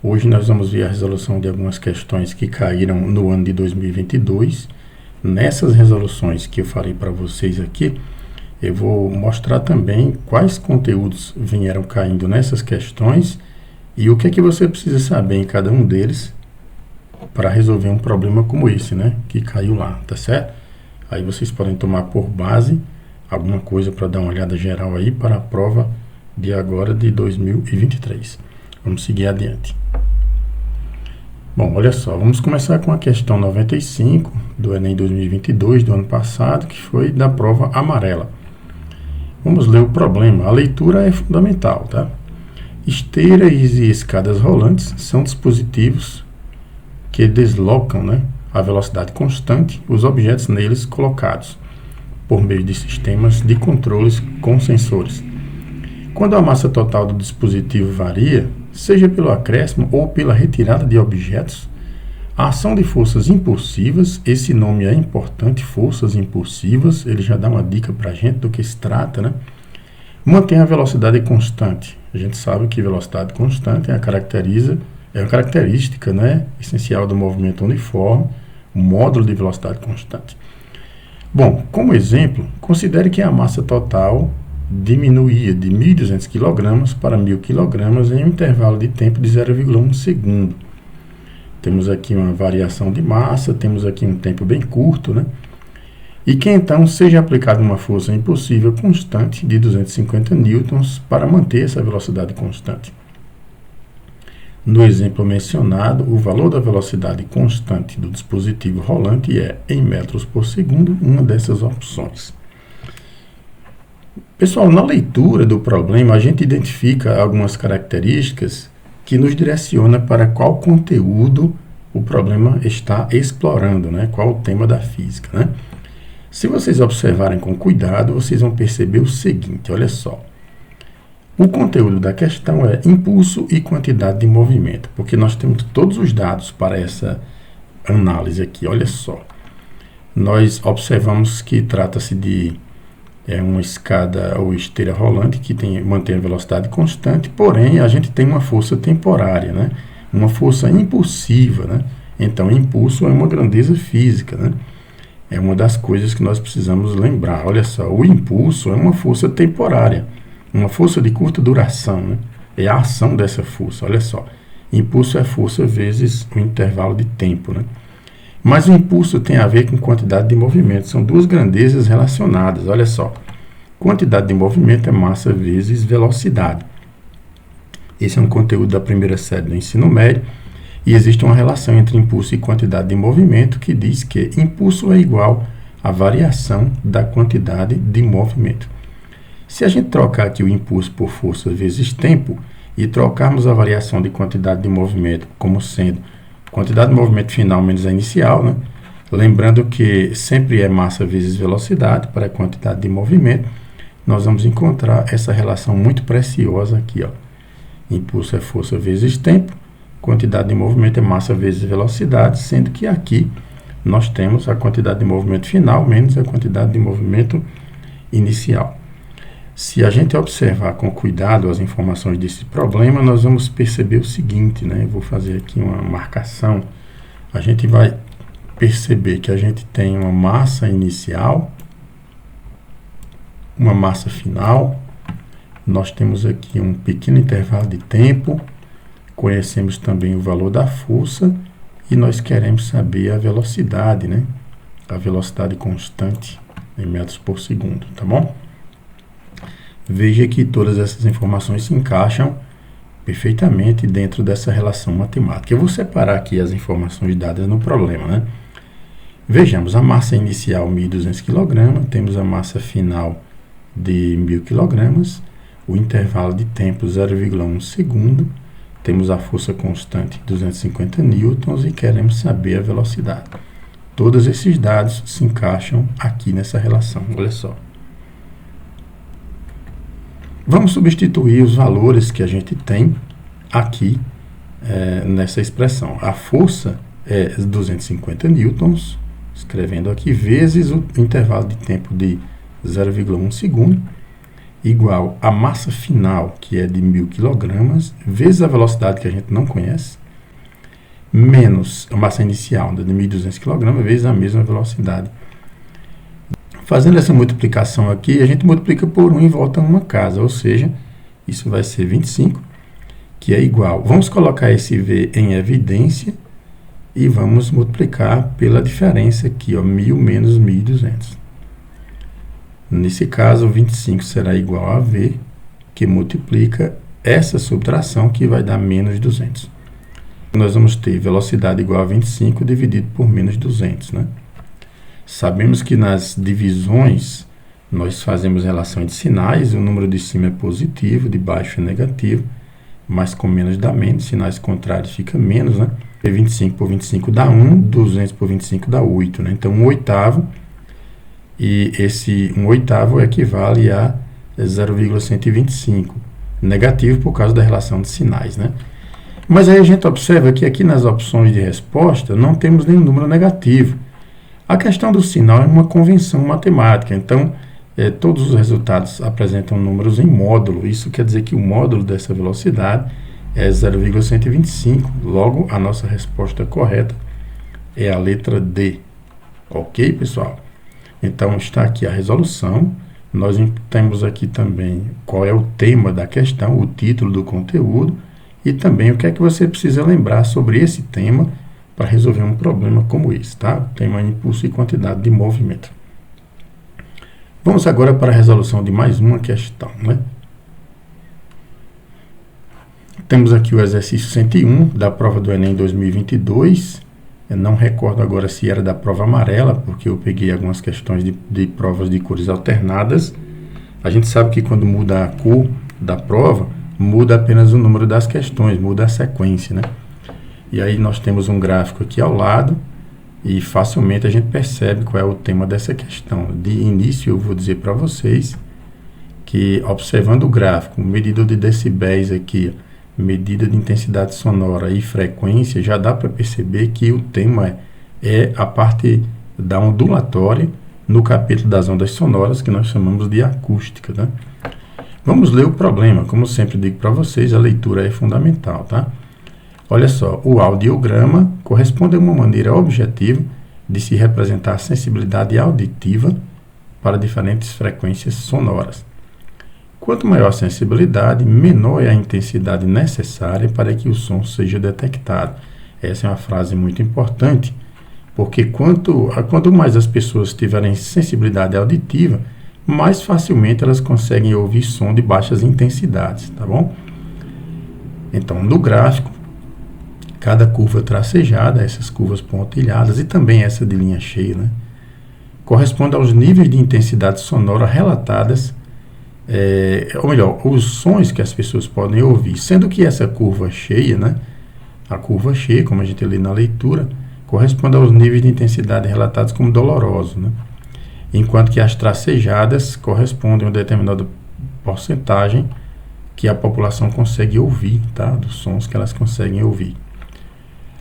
Hoje nós vamos ver a resolução de algumas questões que caíram no ano de 2022. Nessas resoluções que eu falei para vocês aqui, eu vou mostrar também quais conteúdos vieram caindo nessas questões e o que é que você precisa saber em cada um deles para resolver um problema como esse, né? Que caiu lá, tá certo? Aí vocês podem tomar por base alguma coisa para dar uma olhada geral aí para a prova de agora de 2023. Vamos seguir adiante. Bom, olha só, vamos começar com a questão 95 do Enem 2022 do ano passado, que foi da prova amarela. Vamos ler o problema. A leitura é fundamental, tá? Esteiras e escadas rolantes são dispositivos que deslocam, né, a velocidade constante os objetos neles colocados, por meio de sistemas de controles com sensores. Quando a massa total do dispositivo varia, seja pelo acréscimo ou pela retirada de objetos, a ação de forças impulsivas, esse nome é importante, forças impulsivas, ele já dá uma dica para a gente do que se trata, né? Mantém a velocidade constante. A gente sabe que velocidade constante é uma característica, né, essencial do movimento uniforme, o módulo de velocidade constante. Bom, como exemplo, considere que a massa total diminuía de 1.200 kg para 1.000 kg em um intervalo de tempo de 0,1 segundo. Temos aqui uma variação de massa, temos aqui um tempo bem curto, né? E que então seja aplicada uma força impulsiva constante de 250 newtons para manter essa velocidade constante. No exemplo mencionado, o valor da velocidade constante do dispositivo rolante é, em metros por segundo, uma dessas opções. Pessoal, na leitura do problema, a gente identifica algumas características que nos direciona para qual conteúdo o problema está explorando, né? Qual o tema da física, né? Se vocês observarem com cuidado, vocês vão perceber o seguinte, olha só. O conteúdo da questão é impulso e quantidade de movimento, porque nós temos todos os dados para essa análise aqui, olha só. Nós observamos que trata-se de uma escada ou esteira rolante que mantém a velocidade constante, porém a gente tem uma força temporária, né? Uma força impulsiva, né? Então, impulso é uma grandeza física, né? É uma das coisas que nós precisamos lembrar. Olha só, o impulso é uma força temporária, uma força de curta duração, né? É a ação dessa força, olha só. Impulso é força vezes o intervalo de tempo, né? Mas o impulso tem a ver com quantidade de movimento. São duas grandezas relacionadas, olha só. Quantidade de movimento é massa vezes velocidade. Esse é um conteúdo da primeira série do ensino médio. E existe uma relação entre impulso e quantidade de movimento que diz que impulso é igual à variação da quantidade de movimento. Se a gente trocar aqui o impulso por força vezes tempo e trocarmos a variação de quantidade de movimento como sendo quantidade de movimento final menos a inicial, né? Lembrando que sempre é massa vezes velocidade para a quantidade de movimento, nós vamos encontrar essa relação muito preciosa aqui, ó. Impulso é força vezes tempo, quantidade de movimento é massa vezes velocidade, sendo que aqui nós temos a quantidade de movimento final menos a quantidade de movimento inicial. Se a gente observar com cuidado as informações desse problema, nós vamos perceber o seguinte, né? Eu vou fazer aqui uma marcação. A gente vai perceber que a gente tem uma massa inicial, uma massa final. Nós temos aqui um pequeno intervalo de tempo. Conhecemos também o valor da força e nós queremos saber a velocidade, né? A velocidade constante em metros por segundo, tá bom? Veja que todas essas informações se encaixam perfeitamente dentro dessa relação matemática. Eu vou separar aqui as informações dadas no problema, né? Vejamos, a massa inicial 1.200 kg, temos a massa final de 1.000 kg, o intervalo de tempo 0,1 segundo, temos a força constante 250 newtons e queremos saber a velocidade. Todos esses dados se encaixam aqui nessa relação, olha só. Vamos substituir os valores que a gente tem aqui nessa expressão. A força é 250 newtons, escrevendo aqui, vezes o intervalo de tempo de 0,1 segundo. igual a massa final, que é de 1.000 kg, vezes a velocidade que a gente não conhece, menos a massa inicial de 1.200 kg, vezes a mesma velocidade. Fazendo essa multiplicação aqui, a gente multiplica por 1 e volta a uma casa, ou seja, isso vai ser 25, que é igual. Vamos colocar esse V em evidência e vamos multiplicar pela diferença aqui, ó, 1.000 menos 1.200. Nesse caso, 25 será igual a V, que multiplica essa subtração, que vai dar menos 200. Nós vamos ter velocidade igual a 25 dividido por menos 200, né? Sabemos que nas divisões nós fazemos relação de sinais, o número de cima é positivo, de baixo é negativo, mas com menos dá menos, sinais contrários fica menos, né? 25 por 25 dá 1, 200 por 25 dá 8, né? Então 1/8, e esse 1/8 equivale a 0,125, negativo por causa da relação de sinais, né? Mas aí a gente observa que aqui nas opções de resposta não temos nenhum número negativo. A questão do sinal é uma convenção matemática, então todos os resultados apresentam números em módulo. Isso quer dizer que o módulo dessa velocidade é 0,125. Logo, a nossa resposta correta é a letra D. Ok, pessoal? Então, está aqui a resolução. Nós temos aqui também qual é o tema da questão, o título do conteúdo, e também o que é que você precisa lembrar sobre esse tema para resolver um problema como esse, tá? O tema é impulso e quantidade de movimento. Vamos agora para a resolução de mais uma questão, né? Temos aqui o exercício 101 da prova do Enem 2022. Eu não recordo agora se era da prova amarela, porque eu peguei algumas questões de provas de cores alternadas. A gente sabe que quando muda a cor da prova, muda apenas o número das questões, muda a sequência, né? E aí nós temos um gráfico aqui ao lado e facilmente a gente percebe qual é o tema dessa questão. De início eu vou dizer para vocês que, observando o gráfico, medidor de decibéis aqui, medida de intensidade sonora e frequência, já dá para perceber que o tema é a parte da ondulatória no capítulo das ondas sonoras, que nós chamamos de acústica, né? Vamos ler o problema. Como sempre digo para vocês, a leitura é fundamental, tá? Olha só, o audiograma corresponde a uma maneira objetiva de se representar a sensibilidade auditiva para diferentes frequências sonoras. Quanto maior a sensibilidade, menor é a intensidade necessária para que o som seja detectado. Essa é uma frase muito importante, porque quanto mais as pessoas tiverem sensibilidade auditiva, mais facilmente elas conseguem ouvir som de baixas intensidades, tá bom? Então, no gráfico, cada curva tracejada, essas curvas pontilhadas e também essa de linha cheia, né, corresponde aos níveis de intensidade sonora relatadas, ou melhor, os sons que as pessoas podem ouvir, sendo que essa curva cheia, né, a curva cheia, como a gente lê na leitura, corresponde aos níveis de intensidade relatados como dolorosos, né, enquanto que as tracejadas correspondem a uma determinada porcentagem que a população consegue ouvir, tá, dos sons que elas conseguem ouvir.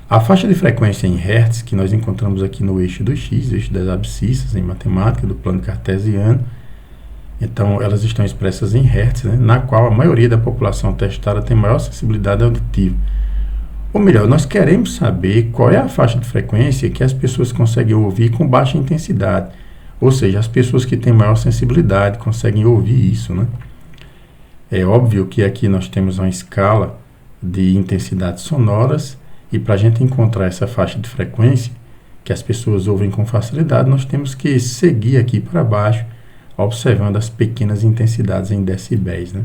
A faixa de frequência em Hertz, que nós encontramos aqui no eixo do X, eixo das abscissas em matemática, do plano cartesiano, então elas estão expressas em Hertz, né, na qual a maioria da população testada tem maior sensibilidade auditiva. Ou melhor, nós queremos saber qual é a faixa de frequência que as pessoas conseguem ouvir com baixa intensidade. Ou seja, as pessoas que têm maior sensibilidade conseguem ouvir isso, né? É óbvio que aqui nós temos uma escala de intensidades sonoras, e para a gente encontrar essa faixa de frequência que as pessoas ouvem com facilidade, nós temos que seguir aqui para baixo, observando as pequenas intensidades em decibéis, né?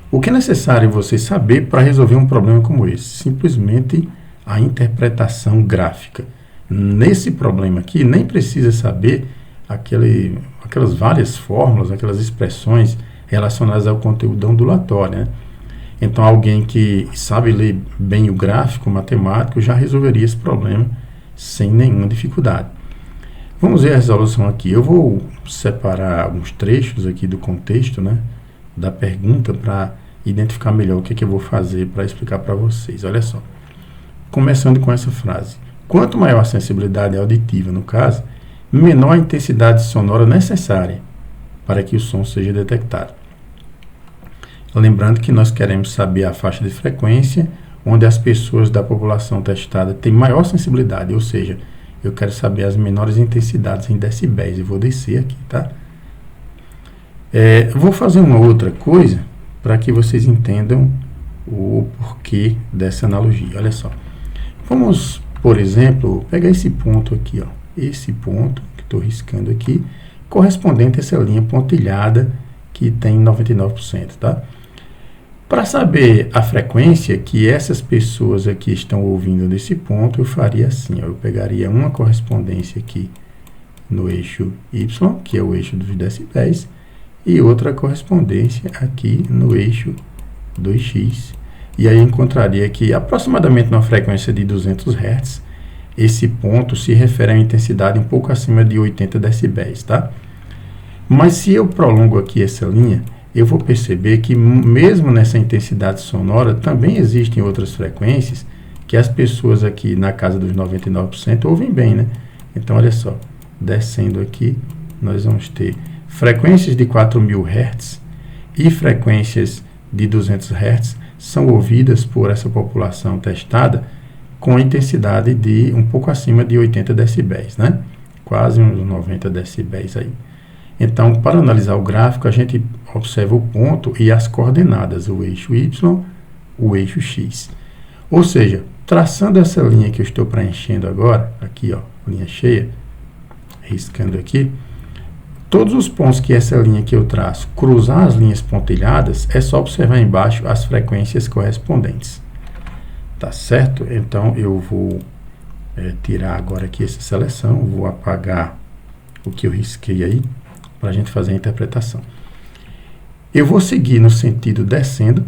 O que é necessário você saber para resolver um problema como esse? Simplesmente a interpretação gráfica. Nesse problema aqui, nem precisa saber aquelas várias fórmulas, aquelas expressões relacionadas ao conteúdo ondulatório, né? Então, alguém que sabe ler bem o gráfico matemático já resolveria esse problema sem nenhuma dificuldade. Vamos ver a resolução aqui. Eu vou separar alguns trechos aqui do contexto, né, da pergunta, para identificar melhor o que é que eu vou fazer para explicar para vocês. Olha só. Começando com essa frase. Quanto maior a sensibilidade auditiva, no caso, menor a intensidade sonora necessária para que o som seja detectado. Lembrando que nós queremos saber a faixa de frequência onde as pessoas da população testada têm maior sensibilidade, ou seja, eu quero saber as menores intensidades em decibéis. Eu vou descer aqui, tá? Vou fazer uma outra coisa para que vocês entendam o porquê dessa analogia. Olha só. Vamos, por exemplo, pegar esse ponto aqui, ó. Esse ponto que estou riscando aqui, correspondente a essa linha pontilhada que tem 99%, tá? Para saber a frequência que essas pessoas aqui estão ouvindo nesse ponto, eu faria assim, ó, eu pegaria uma correspondência aqui no eixo Y, que é o eixo dos decibéis, e outra correspondência aqui no eixo 2x, e aí encontraria que aproximadamente numa frequência de 200 Hz, esse ponto se refere a uma intensidade um pouco acima de 80 decibéis, tá? Mas se eu prolongo aqui essa linha, eu vou perceber que mesmo nessa intensidade sonora, também existem outras frequências que as pessoas aqui na casa dos 99% ouvem bem, né? Então, olha só, descendo aqui, nós vamos ter frequências de 4.000 Hz e frequências de 200 Hz são ouvidas por essa população testada com intensidade de um pouco acima de 80 decibéis, né? Quase uns 90 decibéis aí. Então, para analisar o gráfico, a gente observa o ponto e as coordenadas, o eixo Y, o eixo X. Ou seja, traçando essa linha que eu estou preenchendo agora, aqui, ó, linha cheia, riscando aqui, todos os pontos que essa linha que eu traço cruzar as linhas pontilhadas, é só observar embaixo as frequências correspondentes. Tá certo? Então, eu vou tirar agora aqui essa seleção, vou apagar o que eu risquei aí, para a gente fazer a interpretação. Eu vou seguir no sentido descendo,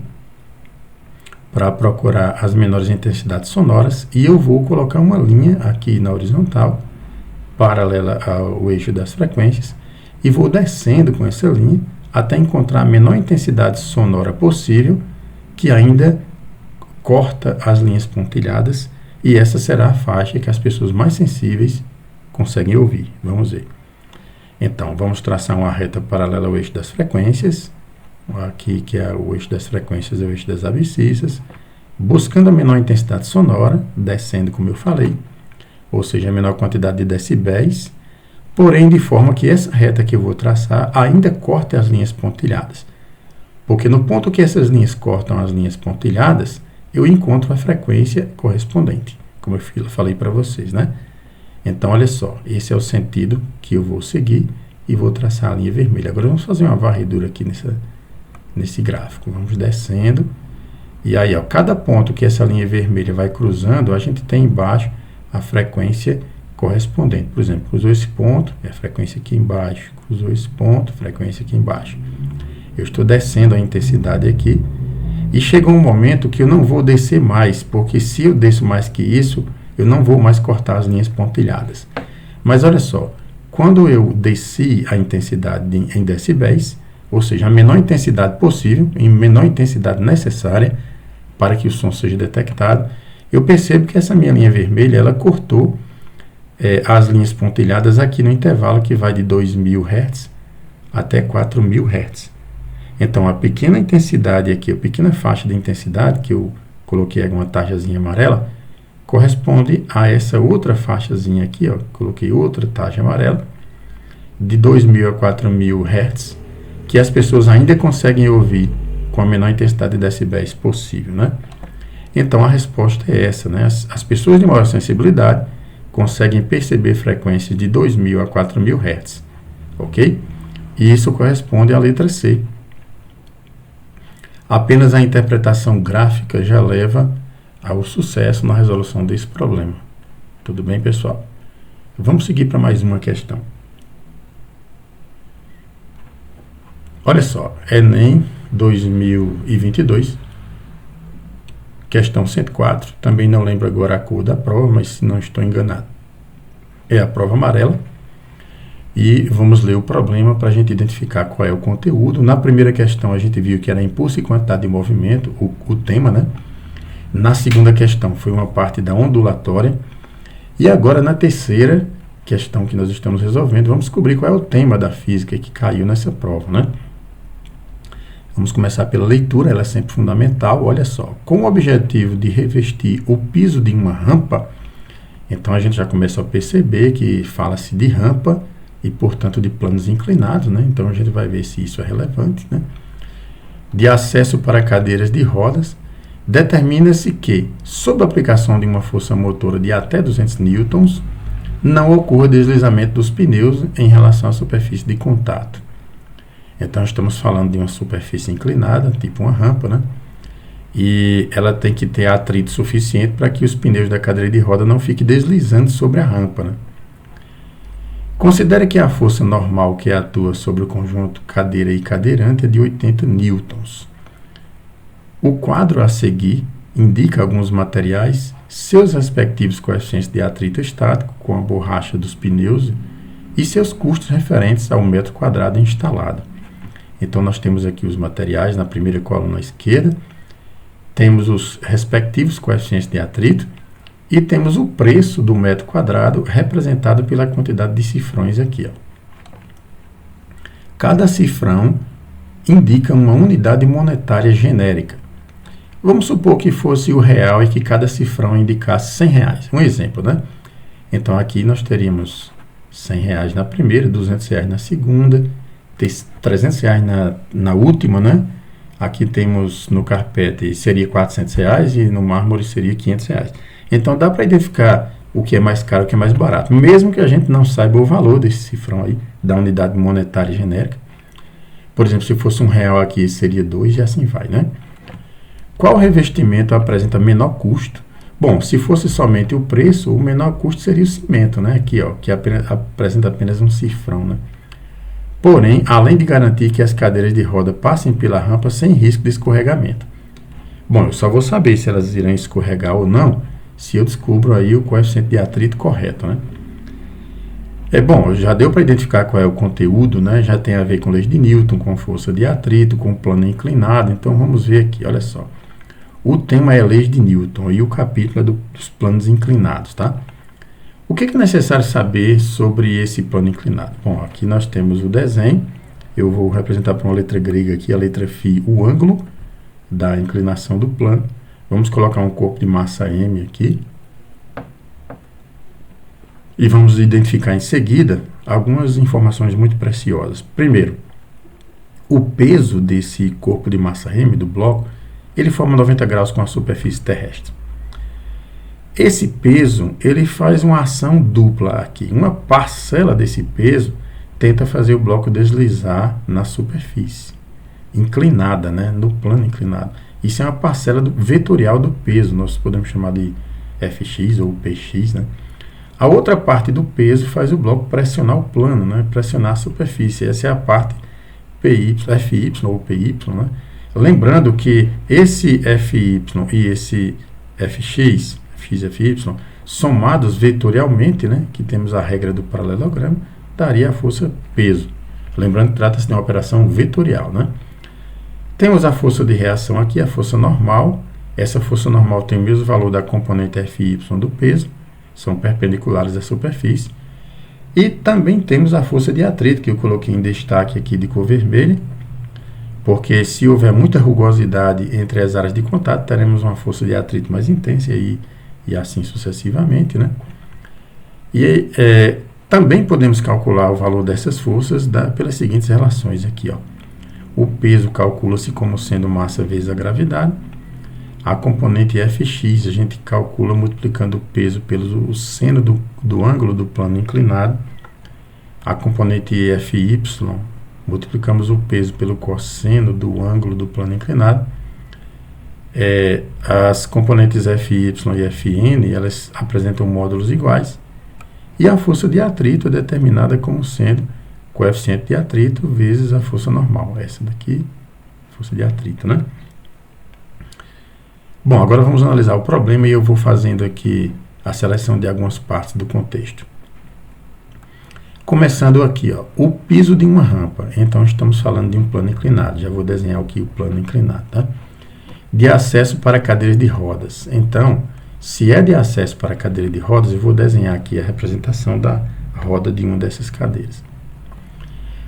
para procurar as menores intensidades sonoras, e eu vou colocar uma linha aqui na horizontal, paralela ao eixo das frequências, e vou descendo com essa linha, até encontrar a menor intensidade sonora possível, que ainda corta as linhas pontilhadas, e essa será a faixa que as pessoas mais sensíveis conseguem ouvir. Vamos ver. Então, vamos traçar uma reta paralela ao eixo das frequências, aqui que é o eixo das frequências, é o eixo das abscissas, buscando a menor intensidade sonora, descendo como eu falei, ou seja, a menor quantidade de decibéis, porém de forma que essa reta que eu vou traçar ainda corte as linhas pontilhadas. Porque no ponto que essas linhas cortam as linhas pontilhadas, eu encontro a frequência correspondente, como eu falei para vocês, né? Então, olha só, esse é o sentido que eu vou seguir e vou traçar a linha vermelha. Agora, vamos fazer uma varredura aqui nesse gráfico. Vamos descendo. E aí, ó, cada ponto que essa linha vermelha vai cruzando, a gente tem embaixo a frequência correspondente. Por exemplo, cruzou esse ponto, é a frequência aqui embaixo. Cruzou esse ponto, frequência aqui embaixo. Eu estou descendo a intensidade aqui. E chega um momento que eu não vou descer mais, porque se eu desço mais que isso, eu não vou mais cortar as linhas pontilhadas. Mas olha só, quando eu desci a intensidade em decibéis, ou seja, a menor intensidade possível, em menor intensidade necessária para que o som seja detectado, eu percebo que essa minha linha vermelha, ela cortou as linhas pontilhadas aqui no intervalo que vai de 2.000 Hz até 4.000 Hz. Então, a pequena intensidade aqui, a pequena faixa de intensidade, que eu coloquei uma tarjazinha amarela, corresponde a essa outra faixazinha aqui, ó, coloquei outra tarja amarela, de 2.000 a 4.000 Hz, que as pessoas ainda conseguem ouvir com a menor intensidade de decibéis possível, né? Então, a resposta é essa, né? As pessoas de maior sensibilidade conseguem perceber frequências de 2.000 a 4.000 Hz, ok? E isso corresponde à letra C. Apenas a interpretação gráfica já leva ao sucesso na resolução desse problema. Tudo bem, pessoal? Vamos seguir para mais uma questão. Olha só, Enem 2022, questão 104. Também não lembro agora a cor da prova, mas se não estou enganado, é a prova amarela. E vamos ler o problema para a gente identificar qual é o conteúdo. Na primeira questão a gente viu que era impulso e quantidade de movimento, o tema, né? Na segunda questão foi uma parte da ondulatória. E agora na terceira questão que nós estamos resolvendo, vamos descobrir qual é o tema da física que caiu nessa prova, né? Vamos começar pela leitura, ela é sempre fundamental. Olha só, com o objetivo de revestir o piso de uma rampa, então a gente já começa a perceber que fala-se de rampa e, portanto, de planos inclinados, né? Então a gente vai ver se isso é relevante, né? De acesso para cadeiras de rodas, determina-se que, sob a aplicação de uma força motora de até 200 newtons, não ocorra deslizamento dos pneus em relação à superfície de contato. Então, estamos falando de uma superfície inclinada, tipo uma rampa, né? E ela tem que ter atrito suficiente para que os pneus da cadeira de roda não fiquem deslizando sobre a rampa, né? Considere que a força normal que atua sobre o conjunto cadeira e cadeirante é de 80 newtons. O quadro a seguir indica alguns materiais, seus respectivos coeficientes de atrito estático com a borracha dos pneus e seus custos referentes ao metro quadrado instalado. Então, nós temos aqui os materiais na primeira coluna à esquerda, temos os respectivos coeficientes de atrito e temos o preço do metro quadrado representado pela quantidade de cifrões aqui. Ó. Cada cifrão indica uma unidade monetária genérica. Vamos supor que fosse o real e que cada cifrão indicasse R$100. Um exemplo, né? Então, aqui nós teríamos R$100 na primeira, R$200 na segunda, R$300 na última, né? Aqui temos no carpete seria R$400 e no mármore seria R$500. Então, dá para identificar o que é mais caro e o que é mais barato, mesmo que a gente não saiba o valor desse cifrão aí, da unidade monetária genérica. Por exemplo, se fosse R$1 aqui, seria 2 e assim vai, né? Qual revestimento apresenta menor custo? Bom, se fosse somente o preço, o menor custo seria o cimento, né? Aqui, ó, que apresenta apenas um cifrão, né? Porém, além de garantir que as cadeiras de roda passem pela rampa sem risco de escorregamento. Bom, eu só vou saber se elas irão escorregar ou não se eu descubro aí o coeficiente de atrito correto, né? Bom, já deu para identificar qual é o conteúdo, né? Já tem a ver com leis de Newton, com força de atrito, com plano inclinado. Então, vamos ver aqui, olha só. O tema é leis de Newton e o capítulo é dos planos inclinados, tá? O que é necessário saber sobre esse plano inclinado? Bom, aqui nós temos o desenho. Eu vou representar por uma letra grega aqui, a letra φ, o ângulo da inclinação do plano. Vamos colocar um corpo de massa M aqui. E vamos identificar em seguida algumas informações muito preciosas. Primeiro, o peso desse corpo de massa M, do bloco, ele forma 90 graus com a superfície terrestre. Esse peso, ele faz uma ação dupla aqui. Uma parcela desse peso tenta fazer o bloco deslizar na superfície inclinada, né? No plano inclinado. Isso é uma parcela vetorial do peso, nós podemos chamar de Fx ou Px, né? A outra parte do peso faz o bloco pressionar o plano, né? Pressionar a superfície. Essa é a parte Fy ou Py, né? Lembrando que esse Fy e esse Fx, Fx e Fy, somados vetorialmente, né? Que temos a regra do paralelogramo, daria a força peso. Lembrando que trata-se de uma operação vetorial, né? Temos a força de reação aqui, a força normal. Essa força normal tem o mesmo valor da componente Fy do peso, são perpendiculares à superfície. E também temos a força de atrito, que eu coloquei em destaque aqui de cor vermelha, porque se houver muita rugosidade entre as áreas de contato, teremos uma força de atrito mais intensa e assim sucessivamente, né? E também podemos calcular o valor dessas forças pelas seguintes relações aqui, ó. O peso calcula-se como sendo massa vezes a gravidade. A componente Fx a gente calcula multiplicando o peso pelo seno do ângulo do plano inclinado. A componente Fy, multiplicamos o peso pelo cosseno do ângulo do plano inclinado. As componentes Fy e Fn, elas apresentam módulos iguais. E a força de atrito é determinada como sendo coeficiente de atrito vezes a força normal. Essa daqui, força de atrito, né? Bom, agora vamos analisar o problema e eu vou fazendo aqui a seleção de algumas partes do contexto. Começando aqui, ó, o piso de uma rampa. Então, estamos falando de um plano inclinado. Já vou desenhar aqui o plano inclinado, tá? De acesso para cadeiras de rodas. Então, se é de acesso para cadeira de rodas, eu vou desenhar aqui a representação da roda de uma dessas cadeiras.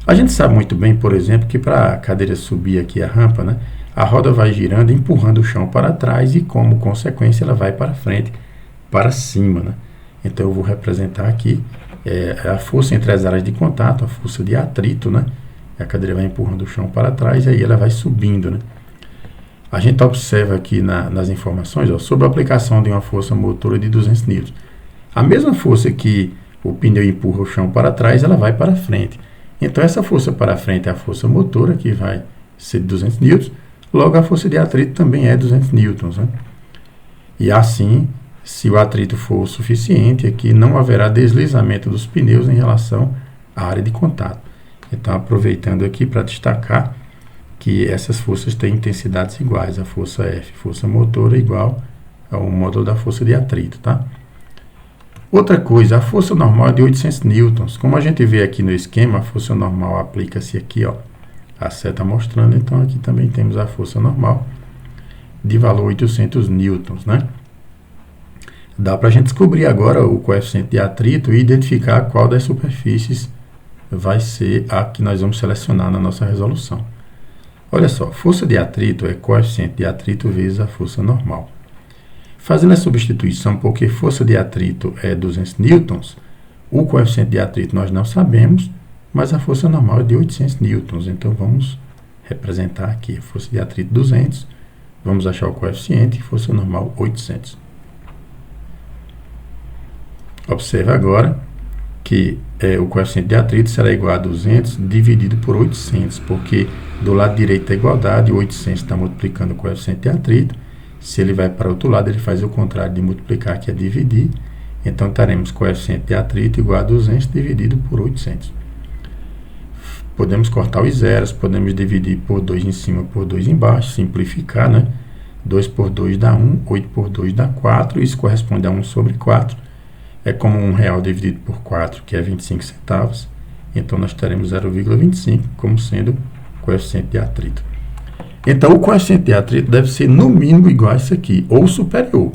A gente sabe muito bem, por exemplo, que para a cadeira subir aqui a rampa, né, a roda vai girando, empurrando o chão para trás e, como consequência, ela vai para frente, para cima, né? Então, eu vou representar aqui a força entre as áreas de contato, a força de atrito, né? A cadeira vai empurrando o chão para trás e aí ela vai subindo, né? A gente observa aqui nas informações, ó, sobre a aplicação de uma força motora de 200 N. A mesma força que o pneu empurra o chão para trás, ela vai para frente. Então, essa força para frente é a força motora, que vai ser de 200 N. Logo, a força de atrito também é 200 N. Né? E assim, se o atrito for suficiente, aqui não haverá deslizamento dos pneus em relação à área de contato. Então, aproveitando aqui para destacar que essas forças têm intensidades iguais. A força F, força motora, igual ao módulo da força de atrito, tá? Outra coisa, a força normal é de 800 newtons. Como a gente vê aqui no esquema, a força normal aplica-se aqui, ó. A seta mostrando, então aqui também temos a força normal de valor 800 newtons, né? Dá para a gente descobrir agora o coeficiente de atrito e identificar qual das superfícies vai ser a que nós vamos selecionar na nossa resolução. Olha só, força de atrito é coeficiente de atrito vezes a força normal. Fazendo a substituição, porque força de atrito é 200 newtons, o coeficiente de atrito nós não sabemos, mas a força normal é de 800 newtons. Então, vamos representar aqui a força de atrito 200, vamos achar o coeficiente, força normal 800. Observe agora que o coeficiente de atrito será igual a 200 dividido por 800, porque do lado direito da igualdade, 800 está multiplicando o coeficiente de atrito. Se ele vai para o outro lado, ele faz o contrário de multiplicar, que é dividir. Então, teremos coeficiente de atrito igual a 200 dividido por 800. Podemos cortar os zeros, podemos dividir por 2 em cima, por 2 embaixo, simplificar, né? 2 por 2 dá 1, 8 por 2 dá 4, isso corresponde a 1 sobre 4. É como R$1 dividido por 4, que é 25 centavos. Então, nós teremos 0,25 como sendo o coeficiente de atrito. Então, o coeficiente de atrito deve ser no mínimo igual a isso aqui, ou superior.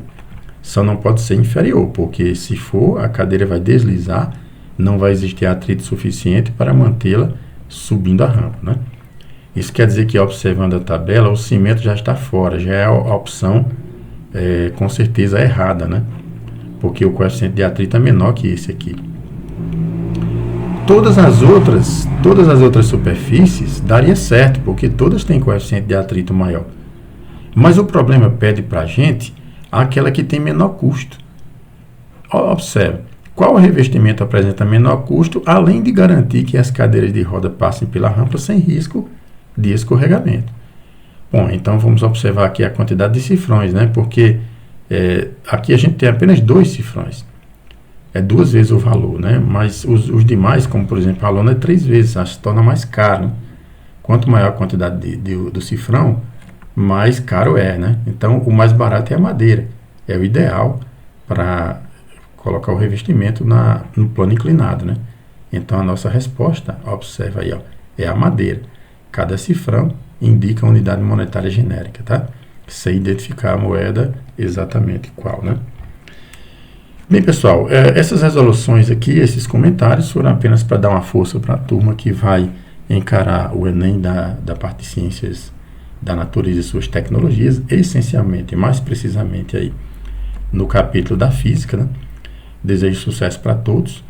Só não pode ser inferior, porque se for, a cadeira vai deslizar, não vai existir atrito suficiente para mantê-la subindo a rampa, né? Isso quer dizer que, observando a tabela, o cimento já está fora, já é a opção, com certeza, errada, né? Porque o coeficiente de atrito é menor que esse aqui. Todas as outras superfícies daria certo, porque todas têm coeficiente de atrito maior. Mas o problema pede para a gente aquela que tem menor custo. Observe, qual revestimento apresenta menor custo, além de garantir que as cadeiras de roda passem pela rampa sem risco de escorregamento? Bom, então vamos observar aqui a quantidade de cifrões, né? Porque aqui a gente tem apenas 2 cifrões. É 2 vezes o valor, né? Mas os demais, como por exemplo a lona, é 3 vezes, se torna mais caro, né? Quanto maior a quantidade do cifrão, mais caro é, né? Então, o mais barato é a madeira. É o ideal para colocar o revestimento no plano inclinado, né? Então, a nossa resposta, observa aí, ó, é a madeira. Cada cifrão indica a unidade monetária genérica, tá? Sem identificar a moeda exatamente qual, né? Bem, pessoal, essas resoluções aqui, esses comentários foram apenas para dar uma força para a turma que vai encarar o Enem da parte de Ciências da Natureza e suas tecnologias, essencialmente, mais precisamente aí no capítulo da Física, né? Desejo sucesso para todos.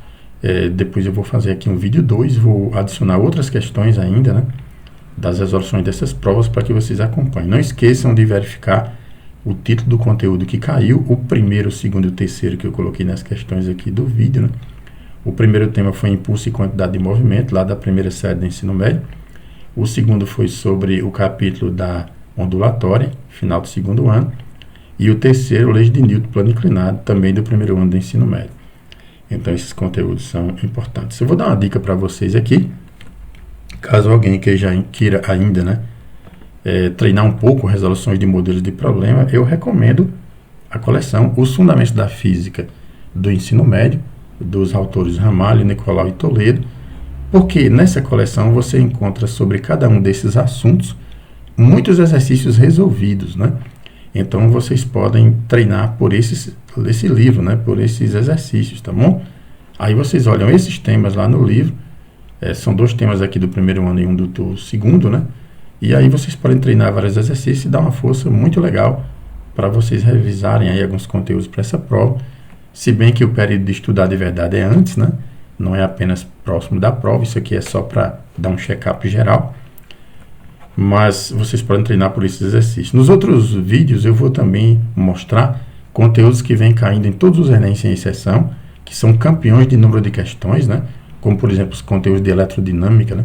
Depois eu vou fazer aqui um vídeo 2, vou adicionar outras questões ainda, né? Das resoluções dessas provas para que vocês acompanhem. Não esqueçam de verificar o título do conteúdo que caiu, o primeiro, o segundo e o terceiro que eu coloquei nas questões aqui do vídeo, né? O primeiro tema foi impulso e quantidade de movimento, lá da primeira série do ensino médio. O segundo foi sobre o capítulo da ondulatória, final do segundo ano. E o terceiro, lei de Newton, plano inclinado, também do primeiro ano do ensino médio. Então, esses conteúdos são importantes. Eu vou dar uma dica para vocês aqui, caso alguém queira ainda, né? Treinar um pouco resoluções de modelos de problema, eu recomendo a coleção Os Fundamentos da Física do Ensino Médio, dos autores Ramalho, Nicolau e Toledo, porque nessa coleção você encontra sobre cada um desses assuntos muitos exercícios resolvidos, né? Então vocês podem treinar por esse livro, né? Por esses exercícios, tá bom? Aí vocês olham esses temas lá no livro, São 2 temas aqui do primeiro ano e um do segundo, né? E aí vocês podem treinar vários exercícios e dar uma força muito legal para vocês revisarem aí alguns conteúdos para essa prova. Se bem que o período de estudar de verdade é antes, né? Não é apenas próximo da prova, isso aqui é só para dar um check-up geral. Mas vocês podem treinar por esses exercícios. Nos outros vídeos eu vou também mostrar conteúdos que vêm caindo em todos os Enem sem exceção, que são campeões de número de questões, né? Como por exemplo os conteúdos de eletrodinâmica, né?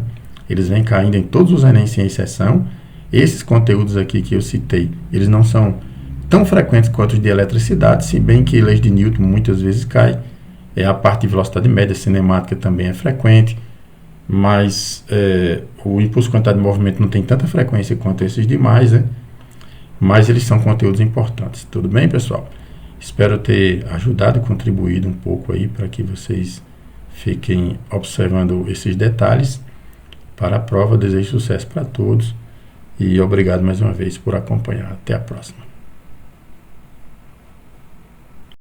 Eles vêm caindo em todos os Enem sem exceção. Esses conteúdos aqui que eu citei, eles não são tão frequentes quanto os de eletricidade, se bem que leis de Newton muitas vezes cai. A parte de velocidade média cinemática também é frequente, mas o impulso quantidade de movimento não tem tanta frequência quanto esses demais, né? Mas eles são conteúdos importantes. Tudo bem, pessoal? Espero ter ajudado e contribuído um pouco aí para que vocês fiquem observando esses detalhes para a prova. Desejo sucesso para todos e obrigado mais uma vez por acompanhar. Até a próxima.